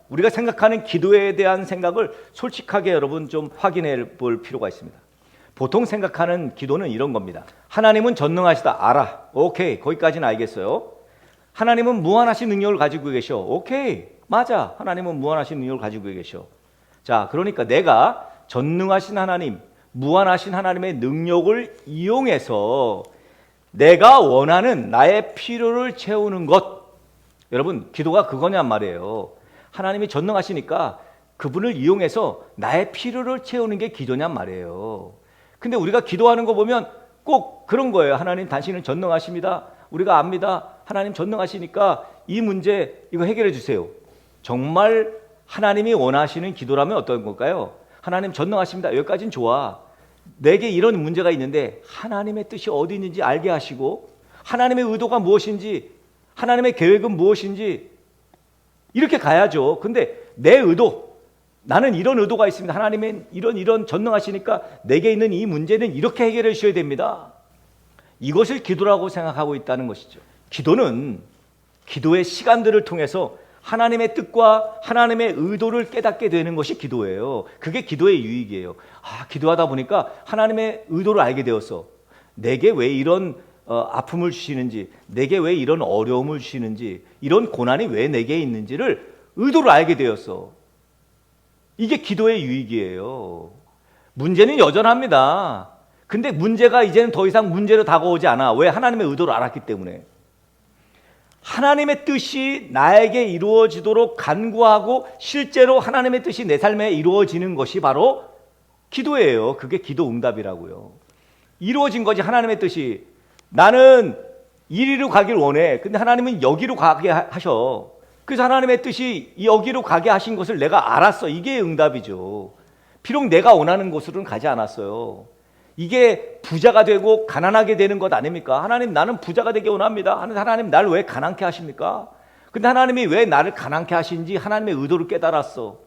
우리가 생각하는 기도에 대한 생각을 솔직하게 여러분 좀 확인해 볼 필요가 있습니다. 보통 생각하는 기도는 이런 겁니다. 하나님은 전능하시다. 알아. 오케이. 거기까지는 알겠어요. 하나님은 무한하신 능력을 가지고 계셔. 오케이. 맞아. 하나님은 무한하신 능력을 가지고 계셔. 자, 그러니까 내가 전능하신 하나님, 무한하신 하나님의 능력을 이용해서 내가 원하는 나의 필요를 채우는 것. 여러분, 기도가 그거냔 말이에요. 하나님이 전능하시니까 그분을 이용해서 나의 필요를 채우는 게 기도냔 말이에요. 근데 우리가 기도하는 거 보면 꼭 그런 거예요. 하나님 당신은 전능하십니다. 우리가 압니다. 하나님 전능하시니까 이 문제 이거 해결해 주세요. 정말 하나님이 원하시는 기도라면 어떤 걸까요? 하나님 전능하십니다. 여기까지는 좋아. 내게 이런 문제가 있는데 하나님의 뜻이 어디 있는지 알게 하시고 하나님의 의도가 무엇인지 하나님의 계획은 무엇인지 이렇게 가야죠. 근데 내 의도, 나는 이런 의도가 있습니다. 하나님은 이런 전능하시니까 내게 있는 이 문제는 이렇게 해결해 주셔야 됩니다. 이것을 기도라고 생각하고 있다는 것이죠. 기도는 기도의 시간들을 통해서 하나님의 뜻과 하나님의 의도를 깨닫게 되는 것이 기도예요. 그게 기도의 유익이에요. 기도하다 보니까 하나님의 의도를 알게 되었어. 내게 왜 이런 아픔을 주시는지, 내게 왜 이런 어려움을 주시는지, 이런 고난이 왜 내게 있는지를 의도를 알게 되었어. 이게 기도의 유익이에요. 문제는 여전합니다. 근데 문제가 이제는 더 이상 문제로 다가오지 않아. 왜? 하나님의 의도를 알았기 때문에. 하나님의 뜻이 나에게 이루어지도록 간구하고 실제로 하나님의 뜻이 내 삶에 이루어지는 것이 바로 기도예요. 그게 기도 응답이라고요. 이루어진 거지, 하나님의 뜻이. 나는 이리로 가길 원해. 근데 하나님은 여기로 가게 하셔. 그래서 하나님의 뜻이 여기로 가게 하신 것을 내가 알았어. 이게 응답이죠. 비록 내가 원하는 곳으로는 가지 않았어요. 이게 부자가 되고 가난하게 되는 것 아닙니까? 하나님, 나는 부자가 되기 원합니다. 하나님, 나를 왜 가난케 하십니까? 근데 하나님이 왜 나를 가난케 하신지 하나님의 의도를 깨달았어.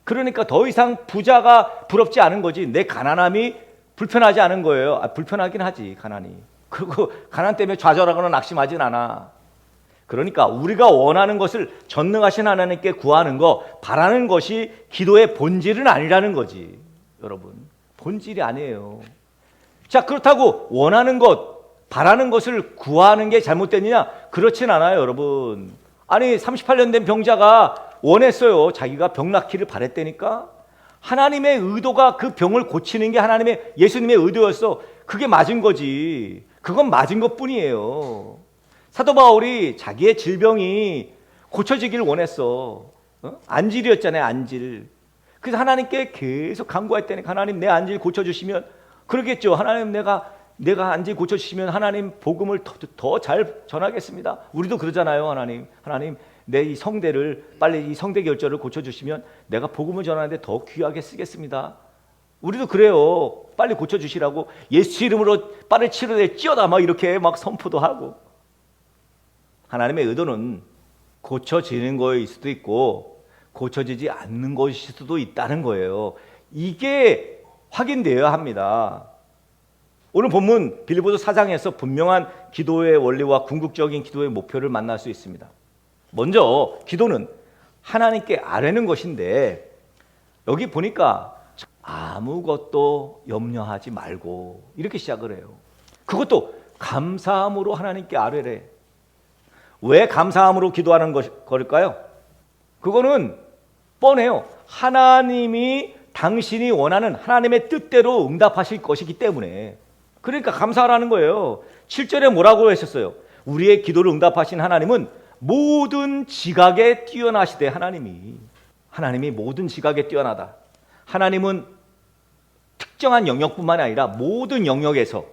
그러니까 더 이상 부자가 부럽지 않은 거지. 내 가난함이 불편하지 않은 거예요. 불편하긴 하지, 가난이. 그리고 가난 때문에 좌절하거나 낙심하진 않아. 그러니까 우리가 원하는 것을 전능하신 하나님께 구하는 거, 바라는 것이 기도의 본질은 아니라는 거지. 여러분, 본질이 아니에요. 자, 그렇다고 원하는 것, 바라는 것을 구하는 게 잘못됐느냐? 그렇진 않아요, 여러분. 아니, 38년 된 병자가 원했어요. 자기가 병 낫기를 바랬다니까. 하나님의 의도가 그 병을 고치는 게 예수님의 의도였어. 그게 맞은 거지. 그건 맞은 것 뿐이에요. 사도 바울이 자기의 질병이 고쳐지기를 원했어. 안질이었잖아요, 안질. 그래서 하나님께 계속 간구했다니까. 하나님, 내 안질 고쳐주시면, 그러겠죠. 하나님, 내가 안질 고쳐주시면 하나님 복음을 더 잘 전하겠습니다. 우리도 그러잖아요. 하나님, 내 이 성대를, 빨리 이 성대 결절을 고쳐주시면 내가 복음을 전하는데 더 귀하게 쓰겠습니다. 우리도 그래요. 빨리 고쳐주시라고 예수 이름으로 빠른 치료에 찌어다 막 이렇게 막 선포도 하고. 하나님의 의도는 고쳐지는 거일 수도 있고 고쳐지지 않는 것일 수도 있다는 거예요. 이게 확인되어야 합니다. 오늘 본문 빌립보서 4장에서 분명한 기도의 원리와 궁극적인 기도의 목표를 만날 수 있습니다. 먼저 기도는 하나님께 아뢰는 것인데, 여기 보니까 아무것도 염려하지 말고 이렇게 시작을 해요. 그것도 감사함으로 하나님께 아뢰래. 왜 감사함으로 기도하는 걸까요? 그거는 뻔해요. 하나님이 당신이 원하는 하나님의 뜻대로 응답하실 것이기 때문에. 그러니까 감사하라는 거예요. 7절에 뭐라고 하셨어요? 우리의 기도를 응답하신 하나님은 모든 지각에 뛰어나시되. 하나님이 모든 지각에 뛰어나다. 하나님은 특정한 영역뿐만 아니라 모든 영역에서,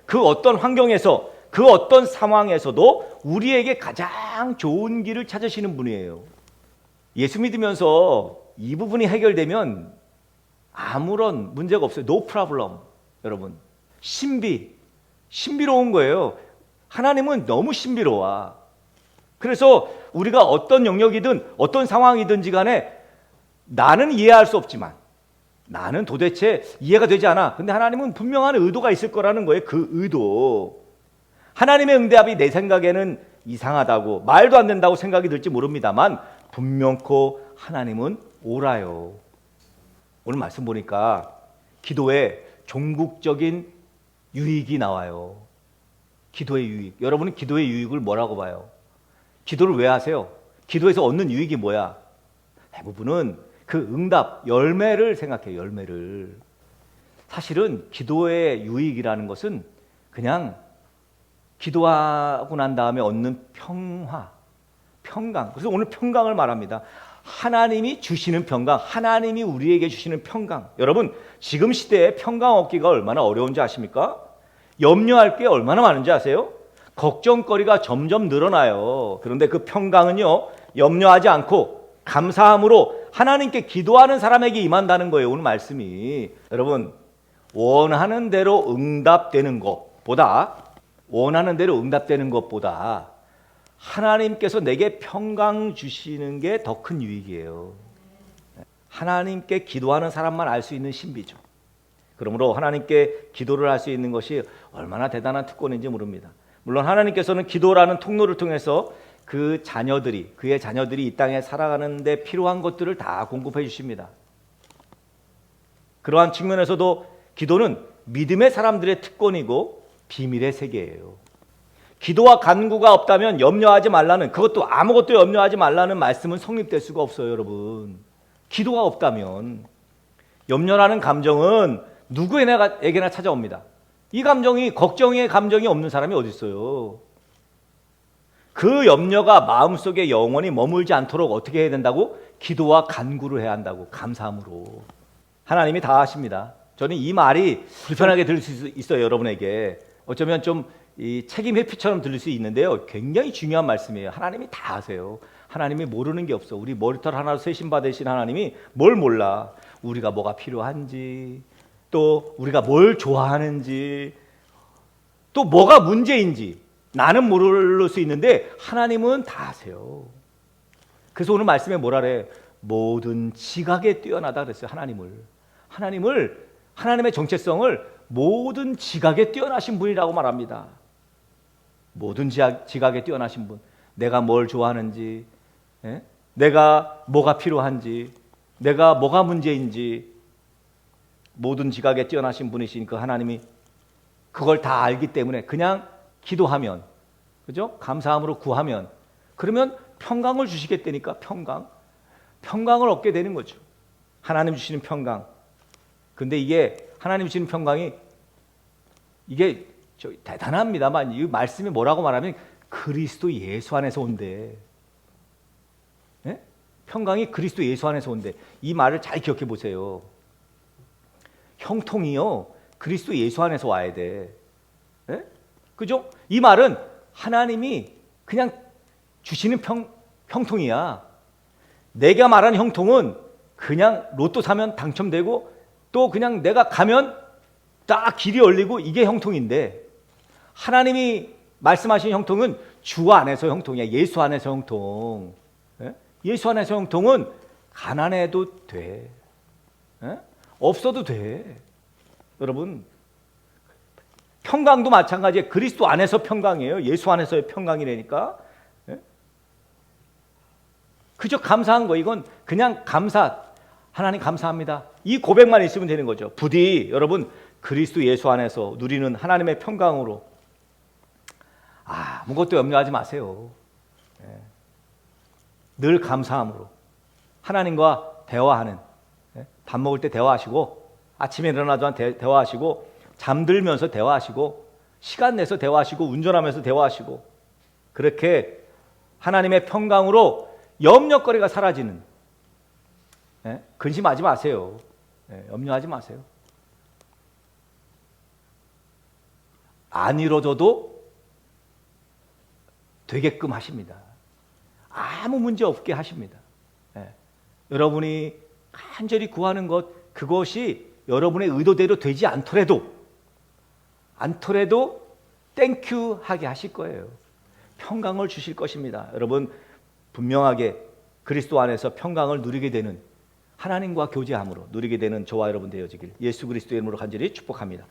그 어떤 환경에서, 그 어떤 상황에서도 우리에게 가장 좋은 길을 찾으시는 분이에요. 예수 믿으면서 이 부분이 해결되면 아무런 문제가 없어요. No problem. 여러분, 신비로운 거예요. 하나님은 너무 신비로워. 그래서 우리가 어떤 영역이든 어떤 상황이든지 간에 나는 이해할 수 없지만, 나는 도대체 이해가 되지 않아. 근데 하나님은 분명한 의도가 있을 거라는 거예요. 그 의도. 하나님의 응답이 내 생각에는 이상하다고, 말도 안 된다고 생각이 들지 모릅니다만 분명코 하나님은 오라요. 오늘 말씀 보니까 기도에 종국적인 유익이 나와요. 기도의 유익. 여러분은 기도의 유익을 뭐라고 봐요? 기도를 왜 하세요? 기도에서 얻는 유익이 뭐야? 대부분은 그 응답, 열매를 생각해요. 열매를. 사실은 기도의 유익이라는 것은 그냥 기도하고 난 다음에 얻는 평화, 평강. 그래서 오늘 평강을 말합니다. 하나님이 주시는 평강, 하나님이 우리에게 주시는 평강. 여러분, 지금 시대에 평강 얻기가 얼마나 어려운지 아십니까? 염려할 게 얼마나 많은지 아세요? 걱정거리가 점점 늘어나요. 그런데 그 평강은요, 염려하지 않고 감사함으로 하나님께 기도하는 사람에게 임한다는 거예요. 오늘 말씀이. 여러분, 원하는 대로 응답되는 것보다 하나님께서 내게 평강 주시는 게 더 큰 유익이에요. 하나님께 기도하는 사람만 알 수 있는 신비죠. 그러므로 하나님께 기도를 할 수 있는 것이 얼마나 대단한 특권인지 모릅니다. 물론 하나님께서는 기도라는 통로를 통해서 그의 자녀들이 이 땅에 살아가는 데 필요한 것들을 다 공급해 주십니다. 그러한 측면에서도 기도는 믿음의 사람들의 특권이고 비밀의 세계예요. 기도와 간구가 없다면 염려하지 말라는, 그것도 아무것도 염려하지 말라는 말씀은 성립될 수가 없어요, 여러분. 기도가 없다면. 염려라는 감정은 누구에게나 찾아옵니다. 이 감정이, 걱정의 감정이 없는 사람이 어디 있어요? 그 염려가 마음속에 영원히 머물지 않도록 어떻게 해야 된다고? 기도와 간구를 해야 한다고. 감사함으로. 하나님이 다 하십니다. 저는 이 말이 불편하게 들릴 수 있어요, 여러분에게. 어쩌면 좀 이 책임 회피처럼 들릴 수 있는데요, 굉장히 중요한 말씀이에요. 하나님이 다 아세요. 하나님이 모르는 게 없어. 우리 머리털 하나로 세심 받으신 하나님이 뭘 몰라. 우리가 뭐가 필요한지, 또 우리가 뭘 좋아하는지, 또 뭐가 문제인지 나는 모를 수 있는데 하나님은 다 아세요. 그래서 오늘 말씀에 뭐라 그래? 모든 지각에 뛰어나다 그랬어요. 하나님의 정체성을 모든 지각에 뛰어나신 분이라고 말합니다. 모든 지각에 뛰어나신 분. 내가 뭘 좋아하는지, 내가 뭐가 필요한지, 내가 뭐가 문제인지, 모든 지각에 뛰어나신 분이신 그 하나님이 그걸 다 알기 때문에 그냥 기도하면, 그죠? 감사함으로 구하면, 그러면 평강을 주시겠다니까. 평강을 얻게 되는 거죠. 하나님 주시는 평강. 근데 이게 하나님 주시는 평강이 이게 대단합니다만, 이 말씀이 뭐라고 말하면 그리스도 예수 안에서 온대. 네? 평강이 그리스도 예수 안에서 온대. 이 말을 잘 기억해 보세요. 형통이요, 그리스도 예수 안에서 와야 돼. 네? 그죠? 이 말은 하나님이 그냥 주시는 형통이야. 내가 말하는 형통은 그냥 로또 사면 당첨되고 또 그냥 내가 가면 딱 길이 열리고 이게 형통인데, 하나님이 말씀하신 형통은 주 안에서 형통이야. 예수 안에서 형통. 예수 안에서 형통은 가난해도 돼. 없어도 돼. 여러분, 평강도 마찬가지예요. 그리스도 안에서 평강이에요. 예수 안에서의 평강이라니까. 그저 감사한 거. 이건 그냥 감사. 하나님 감사합니다. 이 고백만 있으면 되는 거죠. 부디 여러분, 그리스도 예수 안에서 누리는 하나님의 평강으로 아무것도 염려하지 마세요. 늘 감사함으로 하나님과 대화하는, 밥 먹을 때 대화하시고, 아침에 일어나도 대화하시고, 잠들면서 대화하시고, 시간 내서 대화하시고, 운전하면서 대화하시고, 그렇게 하나님의 평강으로 염려거리가 사라지는, 근심하지 마세요. 염려하지 마세요. 안 이루어져도 되게끔 하십니다. 아무 문제 없게 하십니다. 여러분이 간절히 구하는 것, 그것이 여러분의 의도대로 되지 않더라도 땡큐 하게 하실 거예요. 평강을 주실 것입니다. 여러분, 분명하게 그리스도 안에서 평강을 누리게 되는, 하나님과 교제함으로 누리게 되는 저와 여러분 되어지길 예수 그리스도의 이름으로 간절히 축복합니다.